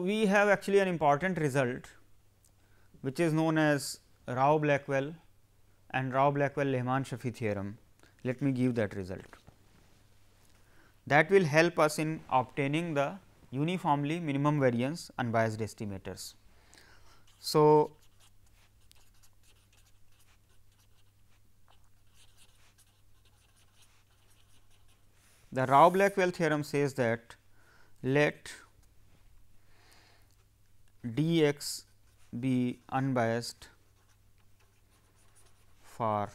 we have actually an important result which is known as Rao-Blackwell and Rao-Blackwell-Lehman-Schaffe theorem. Let me give that result. That will help us in obtaining the uniformly minimum variance unbiased estimators. So, the Rao-Blackwell theorem says that let dx be unbiased for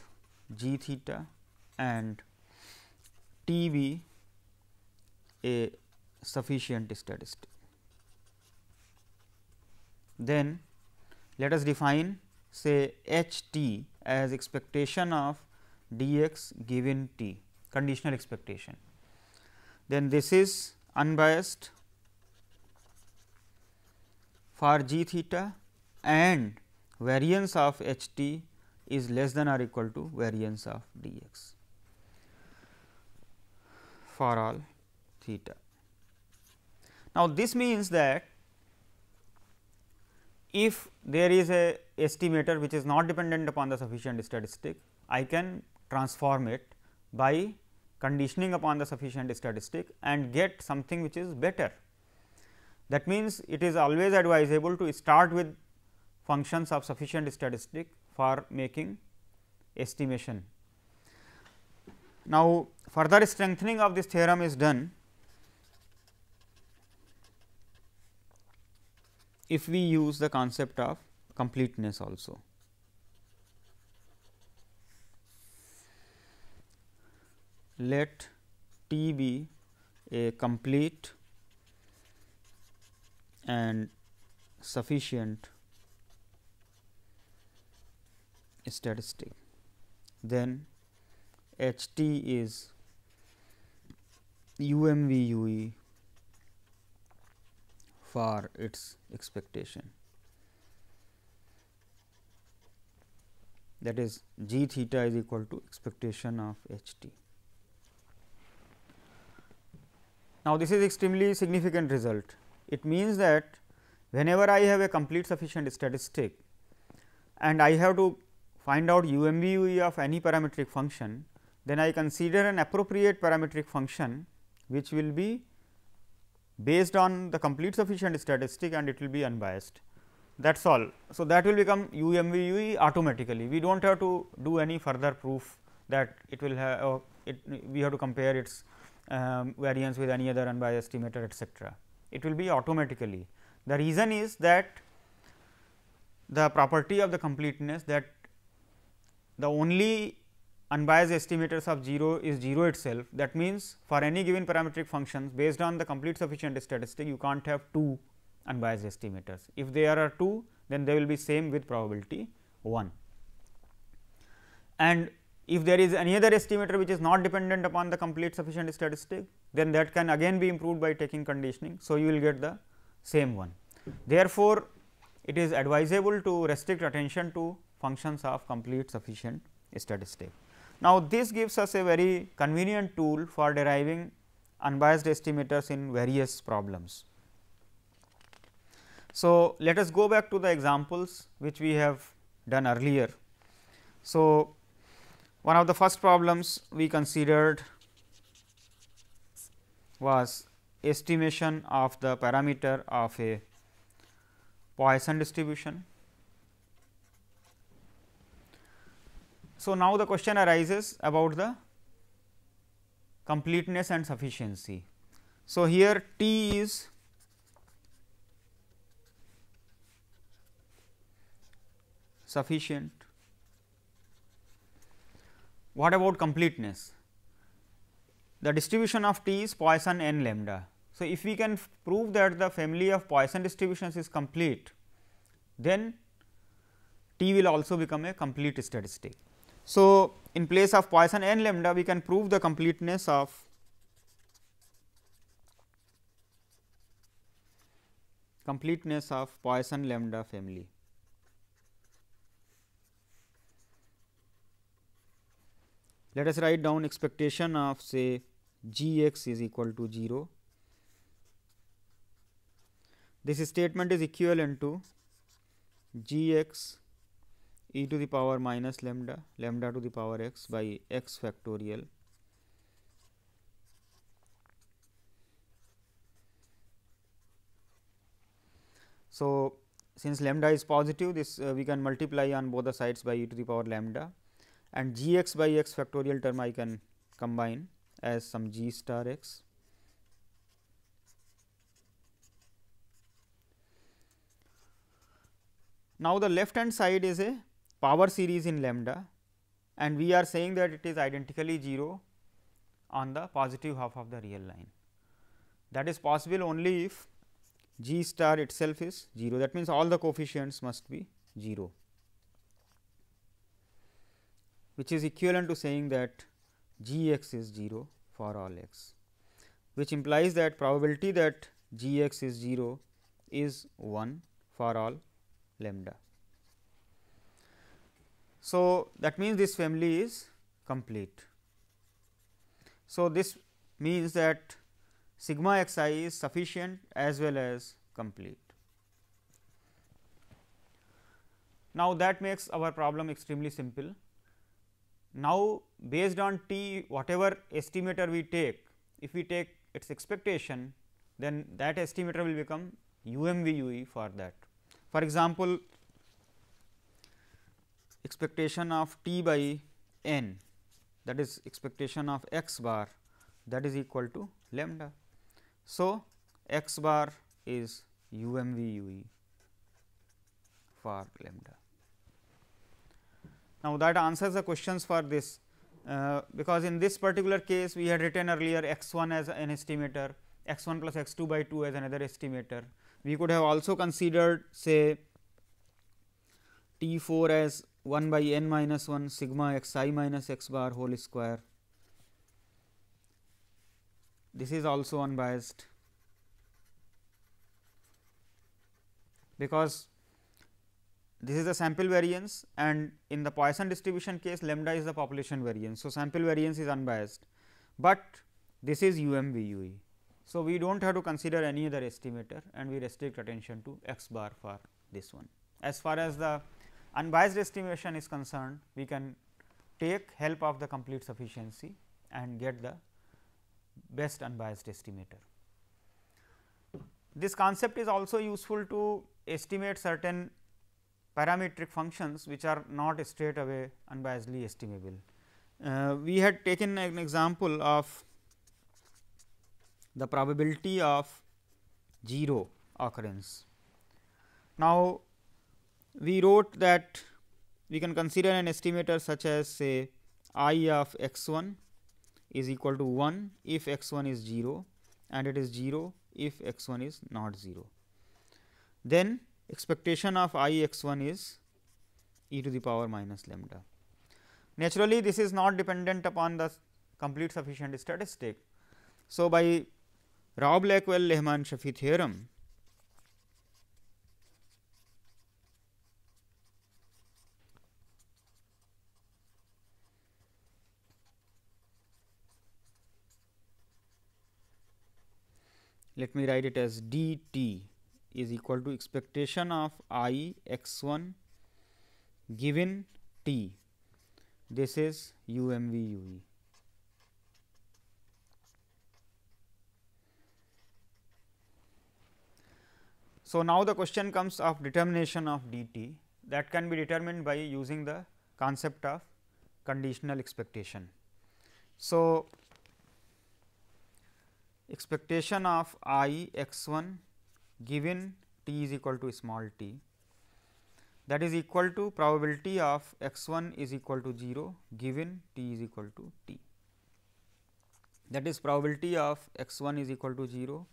g theta and t be a sufficient statistic. Then let us define say h t as expectation of dx given t, conditional expectation. Then this is unbiased for g theta and variance of h t is less than or equal to variance of dx for all theta. Now, this means that if there is a estimator which is not dependent upon the sufficient statistic, I can transform it by conditioning upon the sufficient statistic and get something which is better. That means, it is always advisable to start with functions of sufficient statistic for making estimation. Now, further strengthening of this theorem is done if we use the concept of completeness also. Let T be a complete and sufficient statistic, then H t is UMVUE for its expectation, that is g theta is equal to expectation of H t. Now, this is extremely significant result. It means that whenever I have a complete sufficient statistic and I have to find out UMVUE of any parametric function, then I consider an appropriate parametric function which will be based on the complete sufficient statistic and it will be unbiased. That is all. So, that will become UMVUE automatically. We do not have to do any further proof that it will have we have to compare its variance with any other unbiased estimator, etcetera. It will be automatically. The reason is that the property of the completeness, that the only unbiased estimators of 0 is 0 itself. That means, for any given parametric functions based on the complete sufficient statistic, you can't have 2 unbiased estimators. If there are 2, then they will be same with probability 1. And if there is any other estimator which is not dependent upon the complete sufficient statistic, then that can again be improved by taking conditioning. So, you will get the same one. Therefore, it is advisable to restrict attention to functions of complete sufficient statistic. Now, this gives us a very convenient tool for deriving unbiased estimators in various problems. So, let us go back to the examples which we have done earlier. So, one of the first problems we considered was estimation of the parameter of a Poisson distribution. So, now the question arises about the completeness and sufficiency. So, here T is sufficient. What about completeness? The distribution of T is Poisson n lambda. So, if we can prove that the family of Poisson distributions is complete, then T will also become a complete statistic. So, in place of Poisson n lambda, we can prove the completeness of Poisson lambda family. Let us write down expectation of say g x is equal to 0, this statement is equivalent to g x e to the power minus lambda lambda to the power x by x factorial So, since lambda is positive, this we can multiply on both the sides by e to the power lambda, and g x by x factorial term I can combine as some g star x. Now, the left hand side is a power series in lambda, and we are saying that it is identically 0 on the positive half of the real line. That is possible only if g star itself is 0, that means all the coefficients must be 0, which is equivalent to saying that g x is 0 for all x, which implies that probability that g x is 0 is 1 for all lambda. So, that means this family is complete. So, this means that sigma x I is sufficient as well as complete. Now, that makes our problem extremely simple. Now, based on t whatever estimator we take, if we take its expectation, then that estimator will become UMVUE for that. For example, expectation of t by n, that is expectation of x bar, that is equal to lambda. So, x bar is UMVUE for lambda. Now, that answers the questions for this, because in this particular case we had written earlier x 1 as an estimator, x 1 plus x 2 by 2 as another estimator. We could have also considered say t 4 as 1 by n minus 1 sigma x I minus x bar whole square. This is also unbiased, because this is the sample variance, and in the Poisson distribution case lambda is the population variance. So, sample variance is unbiased, but this is UMVUE. So, we do not have to consider any other estimator, and we restrict attention to x bar for this one. As far as the unbiased estimation is concerned, we can take help of the complete sufficiency and get the best unbiased estimator. This concept is also useful to estimate certain parametric functions which are not straight away unbiasedly estimable. We had taken an example of the probability of 0 occurrence. Now, we wrote that we can consider an estimator such as say I of x 1 is equal to 1 if x 1 is 0 and it is 0 if x 1 is not 0. Then expectation of I x 1 is e to the power minus lambda. Naturally, this is not dependent upon the complete sufficient statistic. So, by Rao Blackwell Lehman Shafi theorem, let me write it as d t is equal to expectation of I x 1 given t, this is UMVUE. So, now the question comes of determination of dt, that can be determined by using the concept of conditional expectation. So, expectation of I x 1 given t is equal to small t, that is equal to probability of x 1 is equal to 0 given t is equal to t, that is probability of x 1 is equal to 0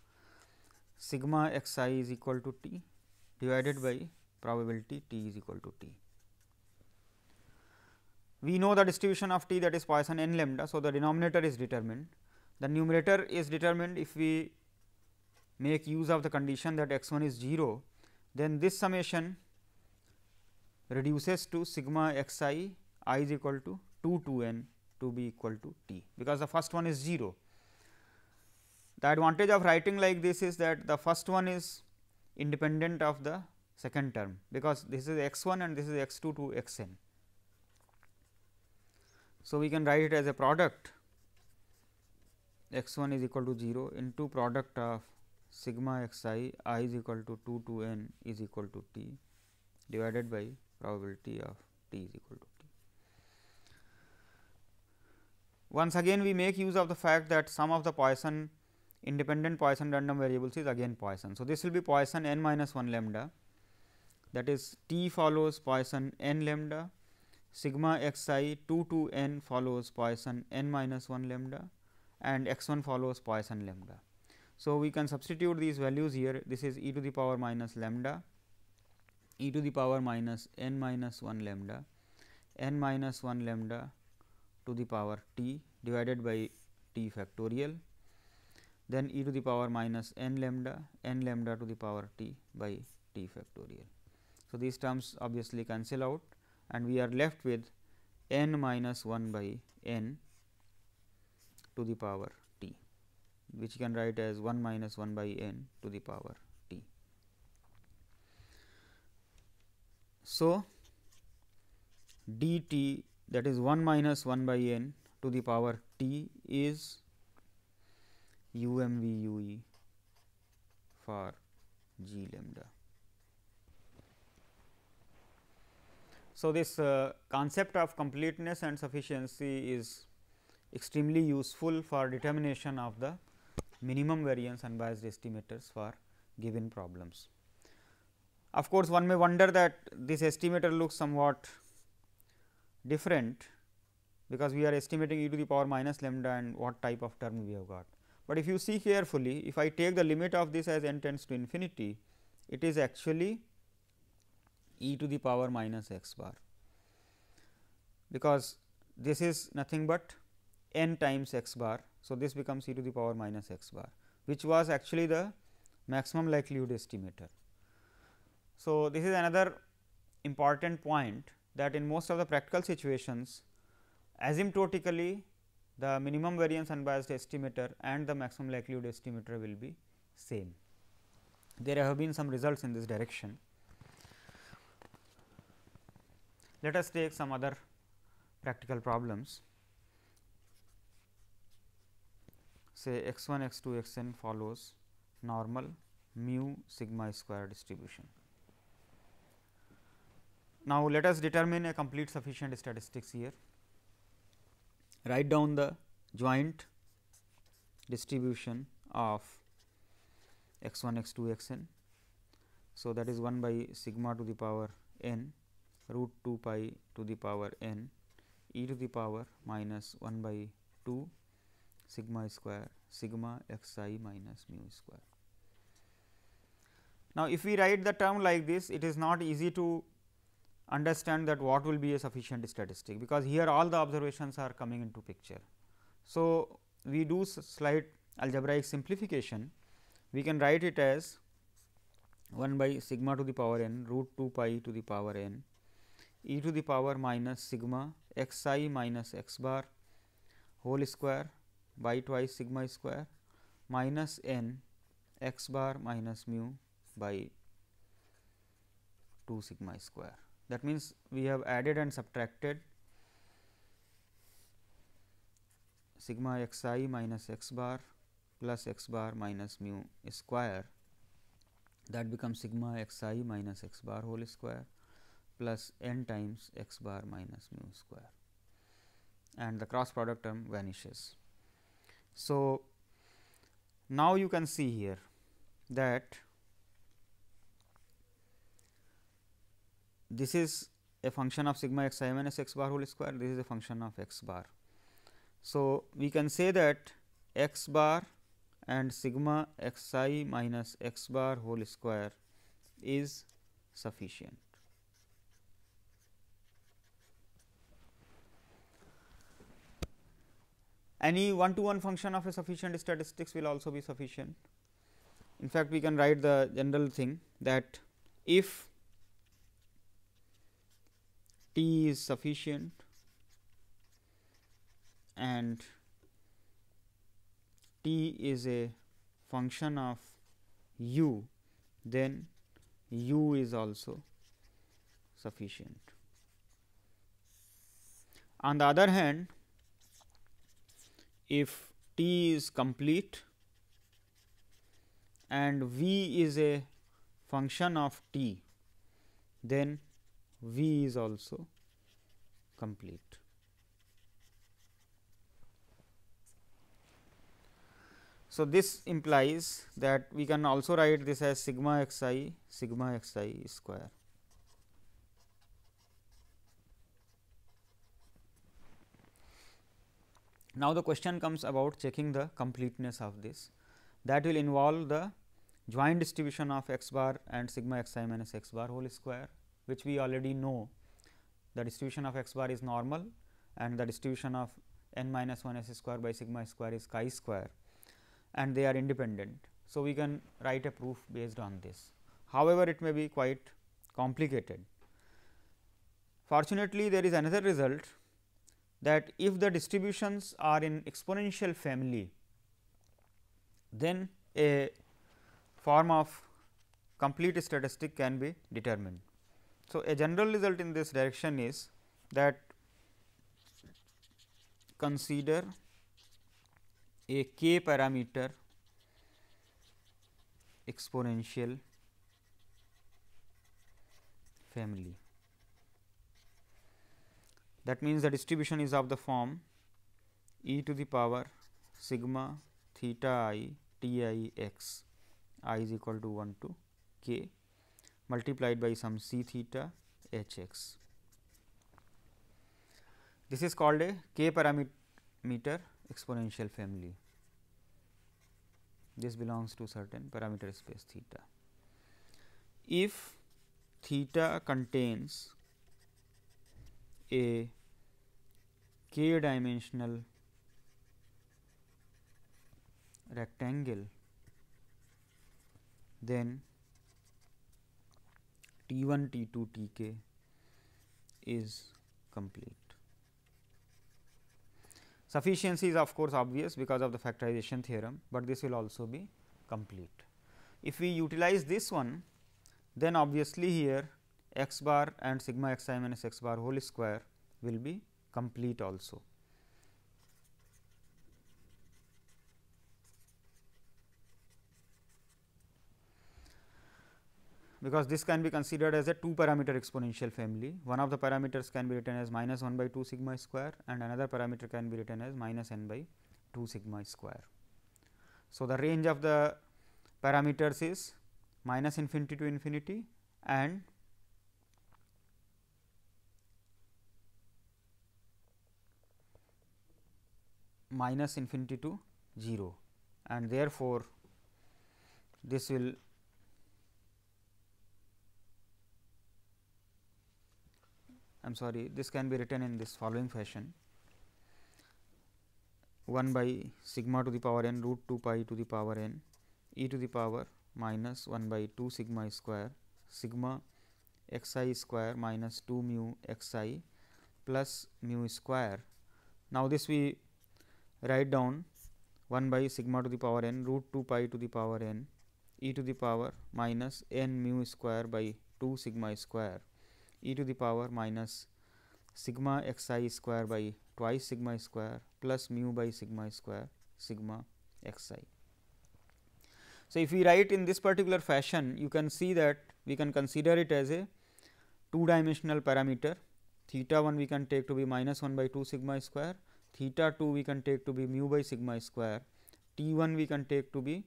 sigma x I is equal to t divided by probability t is equal to t. We know the distribution of t, that is Poisson n lambda. So, the denominator is determined, the numerator is determined if we make use of the condition that x 1 is 0, then this summation reduces to sigma x I is equal to 2 to n to be equal to t, because the first one is 0. The advantage of writing like this is that the first one is independent of the second term, because this is x 1 and this is x 2 to x n. So, we can write it as a product x 1 is equal to 0 into product of sigma x I is equal to 2 to n is equal to t divided by probability of t is equal to t. Once again we make use of the fact that sum of the Poisson independent Poisson random variables is again Poisson. So, this will be Poisson n minus 1 lambda, that is t follows Poisson n lambda, sigma x I 2 to n follows Poisson n minus 1 lambda, and x 1 follows Poisson lambda. So, we can substitute these values here. This is e to the power minus lambda, e to the power minus n minus 1 lambda, n minus 1 lambda to the power t divided by t factorial, then e to the power minus n lambda to the power t by t factorial. So, these terms obviously cancel out and we are left with n minus 1 by n to the power t, which you can write as 1 minus 1 by n to the power t. So, dt, that is 1 minus 1 by n to the power t is UMVUE for g lambda. So, this concept of completeness and sufficiency is extremely useful for determination of the minimum variance unbiased estimators for given problems. Of course, one may wonder that this estimator looks somewhat different, because we are estimating e to the power minus lambda and what type of term we have got. But if you see carefully, if I take the limit of this as n tends to infinity, it is actually e to the power minus x bar, because this is nothing but n times x bar. So, this becomes e to the power minus x bar, which was actually the maximum likelihood estimator. So, this is another important point, that in most of the practical situations asymptotically the minimum variance unbiased estimator and the maximum likelihood estimator will be same. There have been some results in this direction. Let us take some other practical problems. Say x 1 x 2 x n follows normal mu sigma square distribution. Now, let us determine a complete sufficient statistics here. Write down the joint distribution of x 1 x 2 x n. So, that is 1 by sigma to the power n root 2 pi to the power n e to the power minus 1 by 2 sigma square sigma x I minus mu square. Now, if we write the term like this, it is not easy to understand that what will be a sufficient statistic, because here all the observations are coming into picture. So, we do slight algebraic simplification. We can write it as 1 by sigma to the power n root 2 pi to the power n e to the power minus sigma x I minus x bar whole square by twice sigma square minus n x bar minus mu by 2 sigma square. That means, we have added and subtracted sigma x I minus x bar plus x bar minus mu square, that becomes sigma x I minus x bar whole square plus n times x bar minus mu square, and the cross product term vanishes. So, now you can see here that this is a function of sigma x I minus x bar whole square, this is a function of x bar. So, we can say that x bar and sigma x I minus x bar whole square is sufficient. Any one to one function of a sufficient statistics will also be sufficient. In fact, we can write the general thing that if t is sufficient and t is a function of u then u is also sufficient. On the other hand, if T is complete and V is a function of T, then V is also complete. So, this implies that we can also write this as sigma xi square. Now, the question comes about checking the completeness of this. That will involve the joint distribution of x bar and sigma xi minus x bar whole square, which we already know. The distribution of x bar is normal and the distribution of n minus 1 s square by sigma square is chi square, and they are independent. So, we can write a proof based on this. However, it may be quite complicated. Fortunately, there is another result, that if the distributions are in exponential family, then a form of complete statistic can be determined. So, a general result in this direction is that consider a k parameter exponential family. That means, the distribution is of the form e to the power sigma theta I t I x, I is equal to 1 to k multiplied by some c theta h x. This is called a k parameter exponential family. This belongs to certain parameter space theta. If theta contains a k dimensional rectangle, then T 1, T 2, T k is complete. Sufficiency is of course obvious because of the factorization theorem, but this will also be complete. If we utilize this one, then obviously here x bar and sigma xi minus x bar whole square will be complete also. Because this can be considered as a 2 parameter exponential family. One of the parameters can be written as minus 1 by 2 sigma square and another parameter can be written as minus n by 2 sigma square. So, the range of the parameters is minus infinity to infinity and minus infinity to 0, and therefore, this will this can be written in this following fashion: 1 by sigma to the power n root 2 pi to the power n e to the power minus 1 by 2 sigma square sigma x I square minus 2 mu x I plus mu square. Now, this we write down 1 by sigma to the power n root 2 pi to the power n e to the power minus n mu square by 2 sigma square e to the power minus sigma x I square by twice sigma square plus mu by sigma square sigma x I. So, if we write in this particular fashion, you can see that we can consider it as a 2 dimensional parameter. Theta 1 we can take to be minus 1 by 2 sigma square, theta 2 we can take to be mu by sigma square, T 1 we can take to be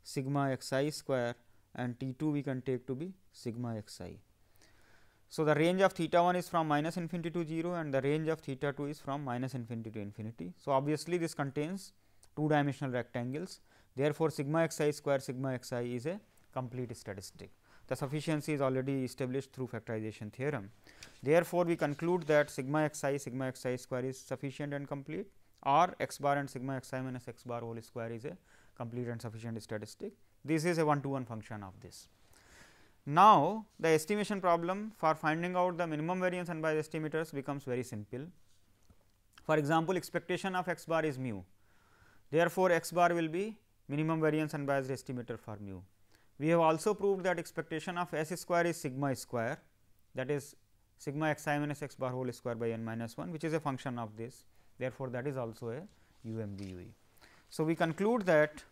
sigma x I square and T 2 we can take to be sigma x I. So, the range of theta 1 is from minus infinity to 0 and the range of theta 2 is from minus infinity to infinity. So, obviously, this contains 2 dimensional rectangles. Therefore, sigma x I square sigma x I is a complete statistic. The sufficiency is already established through factorization theorem. Therefore, we conclude that sigma x I square is sufficient and complete, or x bar and sigma x I minus x bar whole square is a complete and sufficient statistic. This is a 1-to-1 function of this. Now, the estimation problem for finding out the minimum variance unbiased estimators becomes very simple. For example, expectation of x bar is mu. Therefore, x bar will be minimum variance unbiased estimator for mu. We have also proved that expectation of S square is sigma square, that is sigma x I minus x bar whole square by n minus 1, which is a function of this. Therefore, that is also a UMVUE. So, we conclude that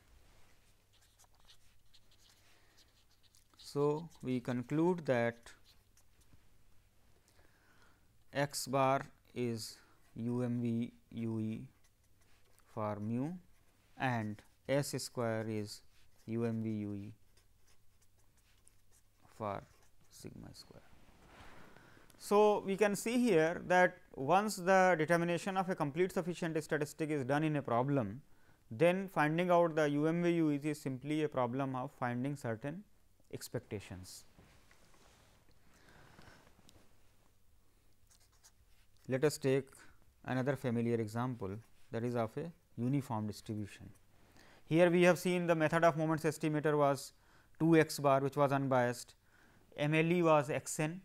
x bar is UMVUE for mu and S square is UMVUE for sigma square. So, we can see here that once the determination of a complete sufficient statistic is done in a problem, then finding out the UMVUE is simply a problem of finding certain expectations. Let us take another familiar example, that is of a uniform distribution. Here we have seen the method of moments estimator was 2 x bar, which was unbiased, MLE was x n.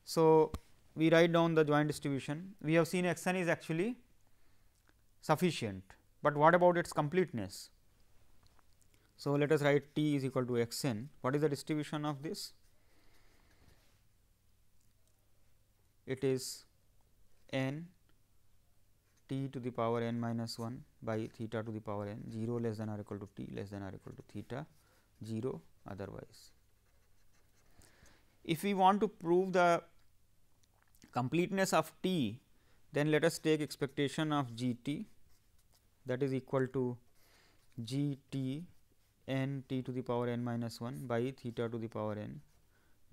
So, we write down the joint distribution. We have seen x n is actually sufficient, but what about its completeness? So, let us write T is equal to x n. What is the distribution of this? It is n T to the power n minus 1 by theta to the power n, 0 less than or equal to T less than or equal to theta, 0 otherwise. If we want to prove the completeness of T, then let us take expectation of G T, that is equal to G T n T to the power n minus 1 by theta to the power n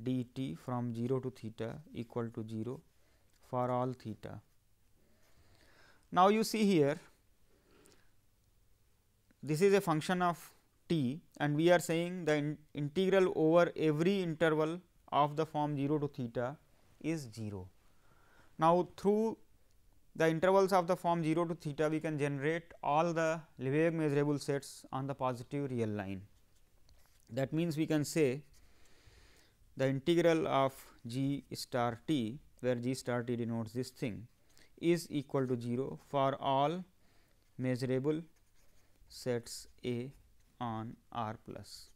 d T from 0 to theta equal to 0 for all theta. Now, you see here this is a function of T and we are saying the integral over every interval of the form 0 to theta is 0. Now, through the intervals of the form 0 to theta, we can generate all the Lebesgue measurable sets on the positive real line. That means, we can say the integral of G star T, where G star T denotes this thing, is equal to 0 for all measurable sets A on R plus,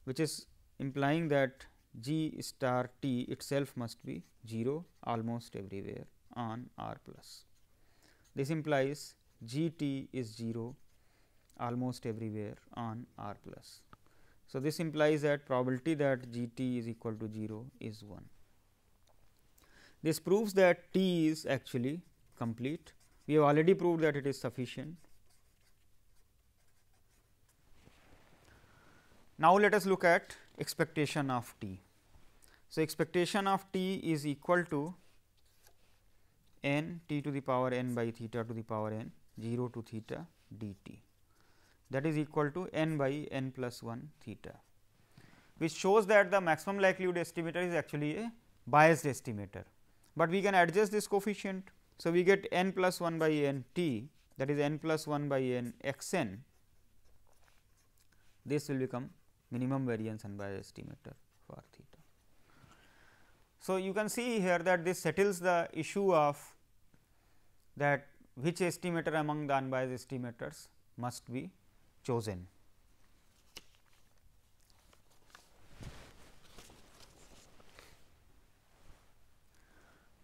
which is implying that G star T itself must be 0 almost everywhere on R plus. This implies G T is 0 almost everywhere on R plus. So, this implies that probability that G T is equal to 0 is 1. This proves that T is actually complete. We have already proved that it is sufficient. Now, let us look at expectation of T. So, expectation of T is equal to n T to the power n by theta to the power n 0 to theta d t, that is equal to n by n plus 1 theta, which shows that the maximum likelihood estimator is actually a biased estimator, but we can adjust this coefficient. So, we get n plus 1 by n t, that is n plus 1 by n x n. This will become minimum variance unbiased estimator for theta. So, you can see here that this settles the issue of that which estimator among the unbiased estimators must be chosen.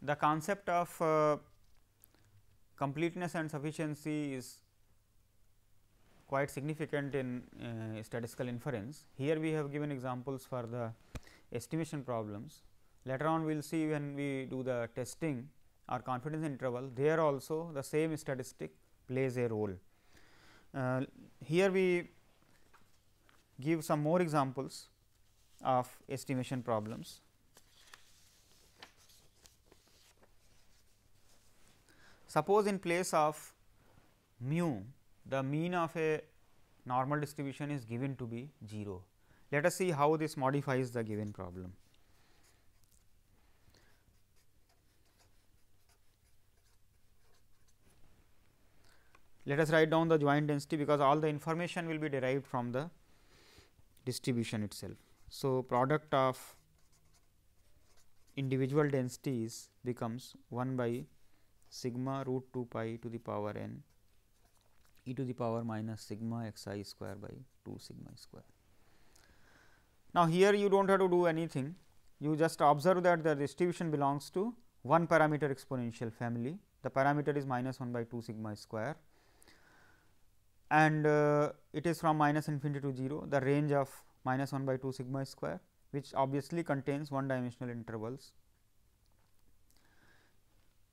The concept of completeness and sufficiency is quite significant in statistical inference. Here we have given examples for the estimation problems. Later on we will see when we do the testing or confidence interval, there also the same statistic plays a role. Here we give some more examples of estimation problems. Suppose in place of mu, the mean of a normal distribution is given to be 0. Let us see how this modifies the given problem. Let us write down the joint density, because all the information will be derived from the distribution itself. So, product of individual densities becomes 1 by sigma root 2 pi to the power n e to the power minus sigma x I square by 2 sigma square. Now, here you do not have to do anything, you just observe that the distribution belongs to one parameter exponential family, the parameter is minus 1 by 2 sigma square, and it is from minus infinity to 0, the range of minus 1 by 2 sigma square, which obviously contains one dimensional intervals.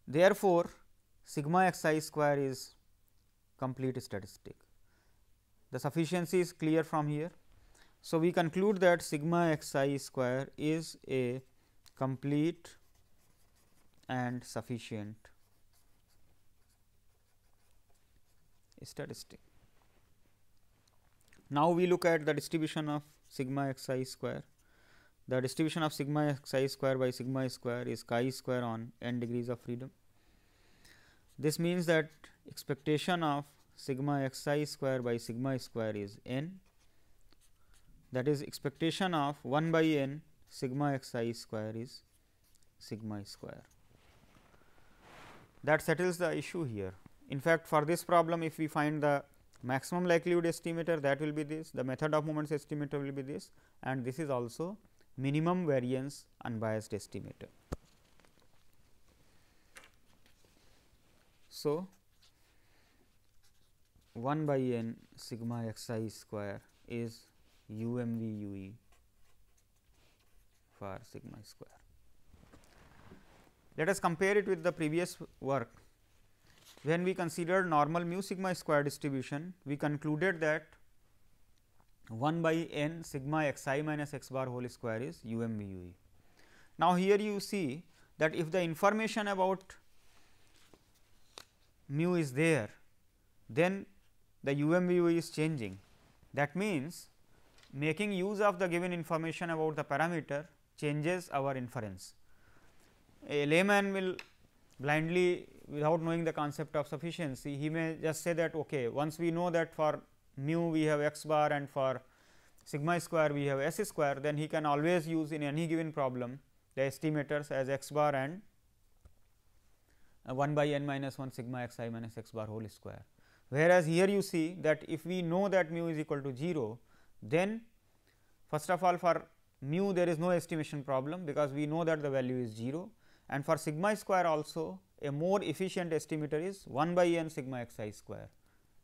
Therefore, sigma x I square is complete statistic. The sufficiency is clear from here. So, we conclude that sigma x I square is a complete and sufficient statistic. Now, we look at the distribution of sigma x I square. The distribution of sigma x I square by sigma square is chi square on n degrees of freedom. This means that expectation of sigma x I square by sigma square is n, that is expectation of 1 by n sigma x I square is sigma square. That settles the issue here. In fact, for this problem, if we find the maximum likelihood estimator, that will be this, the method of moments estimator will be this, and this is also minimum variance unbiased estimator. So, 1 by n sigma x I square is UMVUE for sigma square. Let us compare it with the previous work. When we considered normal mu sigma square distribution, we concluded that 1 by n sigma x I minus x bar whole square is UMVUE. Now, here you see that if the information about mu is there, then the UMVUE is changing. That means, making use of the given information about the parameter changes our inference. A layman will blindly, without knowing the concept of sufficiency, he may just say that okay, once we know that for mu we have x bar and for sigma square we have s square, then he can always use in any given problem the estimators as x bar and 1 by n minus 1 sigma x I minus x bar whole square. Whereas, here you see that if we know that mu is equal to 0, then first of all for mu there is no estimation problem, because we know that the value is 0, and for sigma square also a more efficient estimator is 1 by n sigma x I square.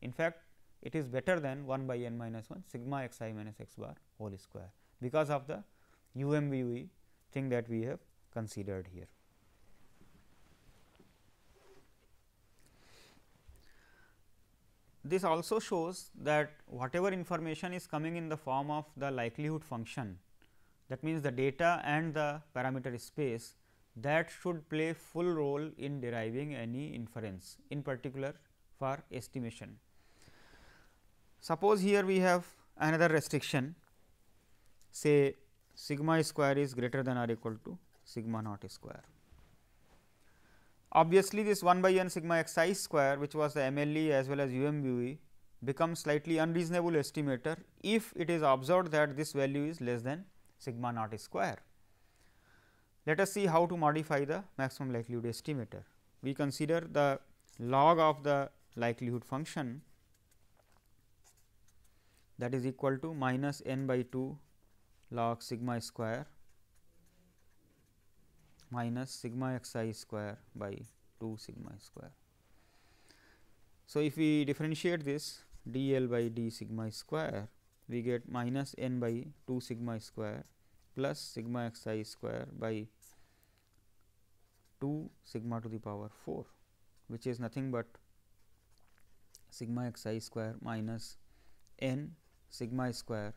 In fact, it is better than 1 by n minus 1 sigma x I minus x bar whole square, because of the UMVUE thing that we have considered here. This also shows that whatever information is coming in the form of the likelihood function, that means the data and the parameter space, that should play full role in deriving any inference, in particular for estimation. Suppose here we have another restriction, say sigma square is greater than or equal to sigma naught square. Obviously, this 1 by n sigma x I square, which was the MLE as well as UMVUE, becomes slightly unreasonable estimator if it is observed that this value is less than sigma naught square. Let us see how to modify the maximum likelihood estimator. We consider the log of the likelihood function, that is equal to minus n by 2 log sigma square minus sigma x I square by 2 sigma square. So, if we differentiate this d L by d sigma square, we get minus n by 2 sigma square plus sigma x I square by 2 sigma to the power 4, which is nothing but sigma x I square minus n sigma square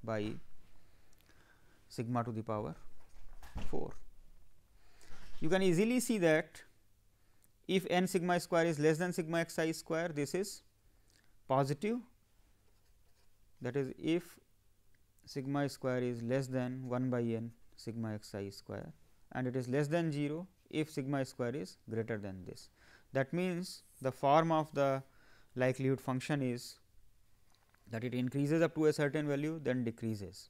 by sigma to the power 4. You can easily see that if n sigma square is less than sigma x I square, this is positive, that is if sigma square is less than 1 by n sigma x I square, and it is less than 0 if sigma square is greater than this. That means, the form of the likelihood function is that it increases up to a certain value, then decreases.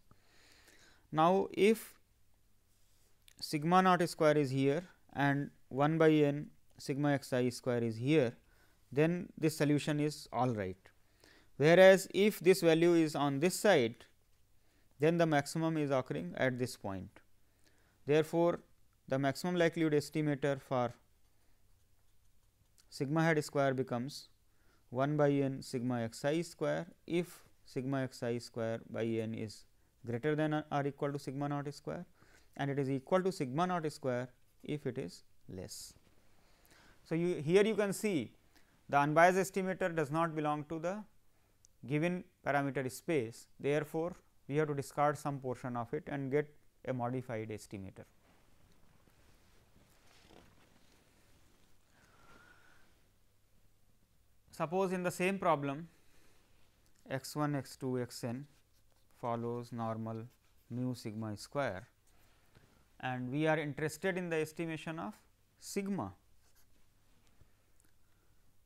Now, if sigma naught square is here and 1 by n sigma x I square is here, then this solution is all right. Whereas, if this value is on this side, then the maximum is occurring at this point. Therefore, the maximum likelihood estimator for sigma hat square becomes 1 by n sigma x I square if sigma x I square by n is greater than or equal to sigma naught square, and it is equal to sigma naught square if it is less. So, here you can see the unbiased estimator does not belong to the given parameter space. Therefore, we have to discard some portion of it and get a modified estimator. Suppose in the same problem x 1 x 2 x n follows normal mu sigma square, and we are interested in the estimation of sigma.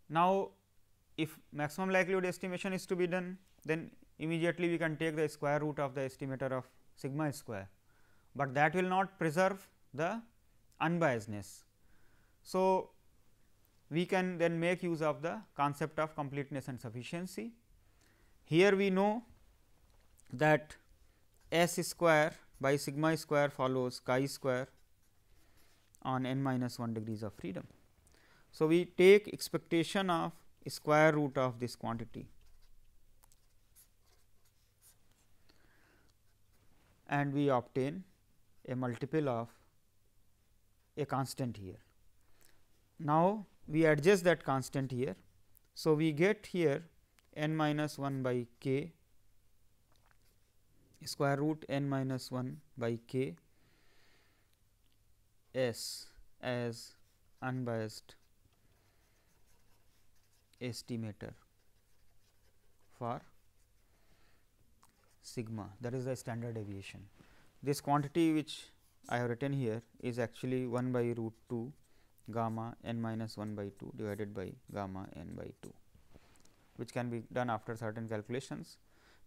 Now, if maximum likelihood estimation is to be done, then immediately we can take the square root of the estimator of sigma square, but that will not preserve the unbiasedness. So, we can then make use of the concept of completeness and sufficiency. Here we know that S square by sigma square follows chi square on n minus 1 degrees of freedom. So, we take expectation of square root of this quantity and we obtain a multiple of a constant here. Now, we adjust that constant here. So, we get here n minus 1 by k square root n minus 1 by k s as unbiased estimator for sigma, that is the standard deviation. This quantity which I have written here is actually 1 by root 2 gamma n minus 1 by 2 divided by gamma n by 2, which can be done after certain calculations,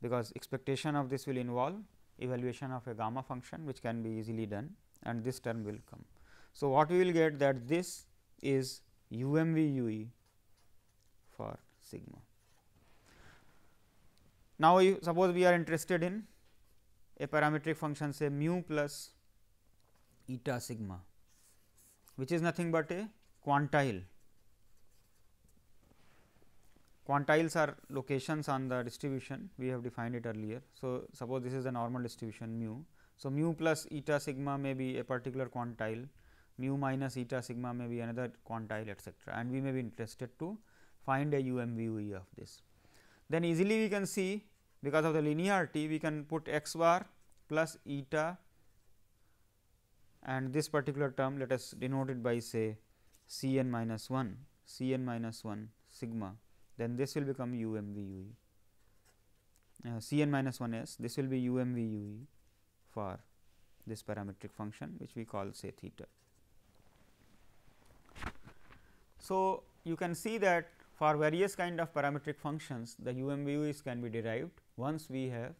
because expectation of this will involve evaluation of a gamma function, which can be easily done, and this term will come. So, what we will get that this is UMV for sigma. Now, suppose we are interested in a parametric function, say mu plus eta sigma, which is nothing but a quantile. Quantiles are locations on the distribution, we have defined it earlier. So, suppose this is the normal distribution mu. So, mu plus eta sigma may be a particular quantile, mu minus eta sigma may be another quantile, etcetera, and we may be interested to find a UMVUE of this. Then easily we can see, because of the linearity, we can put x bar plus eta and this particular term, let us denote it by say C n minus 1 sigma, then this will become UMVUE, C n minus 1 s, this will be UMVUE for this parametric function, which we call say theta. So, you can see that for various kind of parametric functions, the UMVUEs can be derived once we have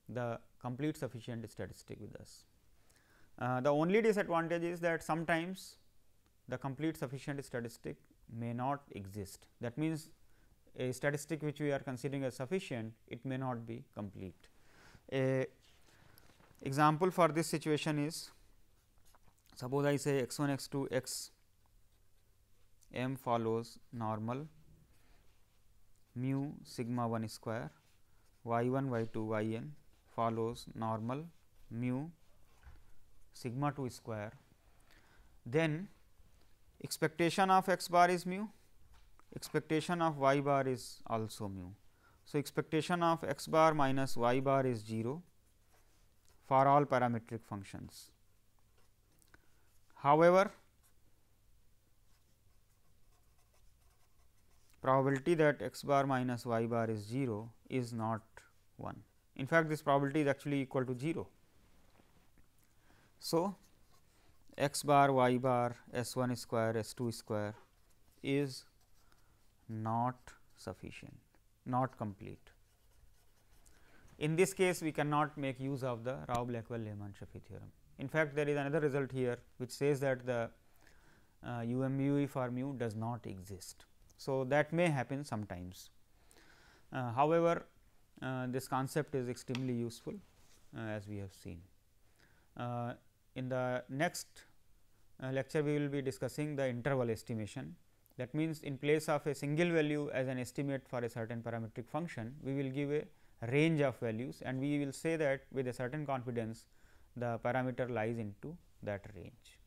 the complete sufficient statistic with us. The only disadvantage is that sometimes the complete sufficient statistic may not exist. That means, a statistic which we are considering as sufficient, it may not be complete. A example for this situation is, suppose I say x 1 x 2 x m follows normal mu sigma 1 square, y 1 y 2 y n follows normal mu sigma 2 square, then expectation of x bar is mu, expectation of y bar is also mu. So, expectation of x bar minus y bar is 0 for all parametric functions. However, probability that x bar minus y bar is 0 is not 1. In fact, this probability is actually equal to 0. So, x bar y bar s 1 square s 2 square is not sufficient, not complete. In this case, we cannot make use of the Rao-Blackwell-Lehmann-Schaffe theorem. In fact, there is another result here, which says that the UMUE for mu does not exist. So, that may happen sometimes. However, this concept is extremely useful as we have seen. In the next lecture, we will be discussing the interval estimation. That means, in place of a single value as an estimate for a certain parametric function, we will give a range of values and we will say that with a certain confidence the parameter lies into that range.